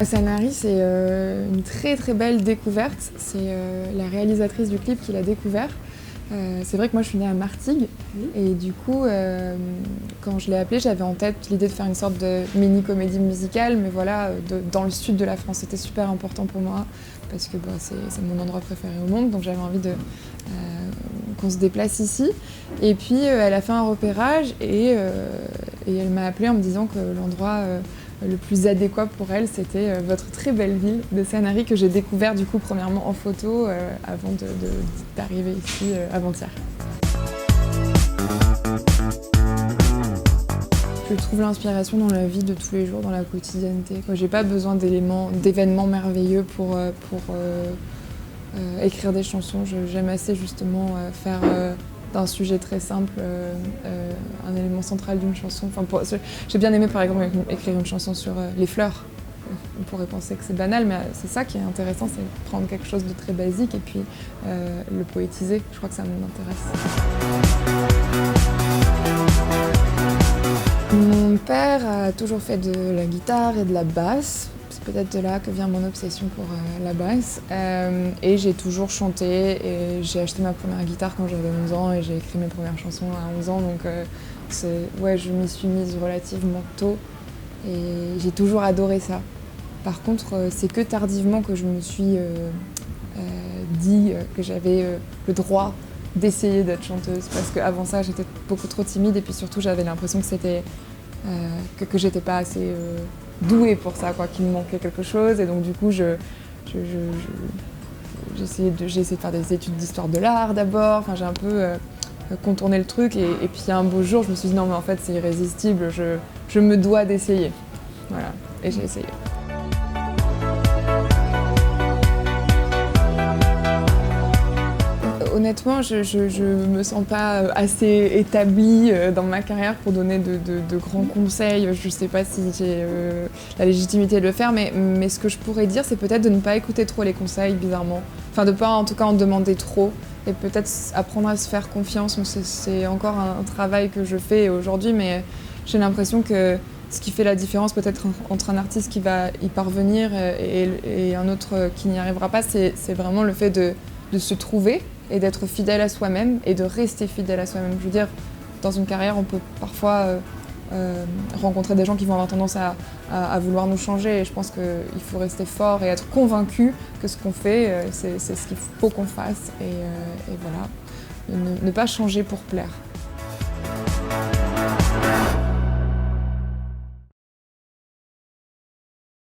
Sanary, c'est une très très belle découverte. C'est la réalisatrice du clip qui l'a découvert. C'est vrai que moi je suis née à Martigues et du coup quand je l'ai appelée j'avais en tête l'idée de faire une sorte de mini comédie musicale, mais voilà, dans le sud de la France. C'était super important pour moi parce que c'est mon endroit préféré au monde, donc j'avais envie qu'on se déplace ici. Et puis elle a fait un repérage et elle m'a appelée en me disant que l'endroit le plus adéquat pour elle, c'était votre très belle ville de Sanary que j'ai découvert du coup premièrement en photo avant d'arriver ici avant-hier. Je trouve l'inspiration dans la vie de tous les jours, dans la quotidienneté. J'ai pas besoin d'événements merveilleux pour écrire des chansons. J'aime assez justement faire d'un sujet très simple un élément central d'une chanson. J'ai bien aimé par exemple écrire une chanson sur les fleurs. On pourrait penser que c'est banal, mais c'est ça qui est intéressant, c'est prendre quelque chose de très basique et puis le poétiser. Je crois que ça m'intéresse. Mon père a toujours fait de la guitare et de la basse. C'est peut-être de là que vient mon obsession pour la basse. Et j'ai toujours chanté et j'ai acheté ma première guitare quand j'avais 11 ans et j'ai écrit mes premières chansons à 11 ans. Donc je m'y suis mise relativement tôt et j'ai toujours adoré ça. Par contre, c'est que tardivement que je me suis dit que j'avais le droit d'essayer d'être chanteuse, parce qu'avant ça j'étais beaucoup trop timide et puis surtout j'avais l'impression que c'était que j'étais pas assez douée pour ça, qu'il me manquait quelque chose, et donc du coup j'ai essayé de faire des études d'histoire de l'art d'abord, j'ai un peu contourné le truc et puis un beau jour je me suis dit non mais en fait c'est irrésistible, je me dois d'essayer, voilà, et j'ai essayé. Honnêtement, je me sens pas assez établie dans ma carrière pour donner de grands conseils. Je sais pas si j'ai la légitimité de le faire, mais ce que je pourrais dire, c'est peut-être de ne pas écouter trop les conseils, bizarrement. Enfin, de pas en tout cas en demander trop, et peut-être apprendre à se faire confiance. C'est encore un travail que je fais aujourd'hui, mais j'ai l'impression que ce qui fait la différence peut-être entre un artiste qui va y parvenir et un autre qui n'y arrivera pas, c'est vraiment le fait de se trouver et d'être fidèle à soi-même et de rester fidèle à soi-même. Je veux dire, dans une carrière, on peut parfois rencontrer des gens qui vont avoir tendance à vouloir nous changer, et je pense qu'il faut rester fort et être convaincu que ce qu'on fait, c'est ce qu'il faut qu'on fasse, et voilà, ne pas changer pour plaire.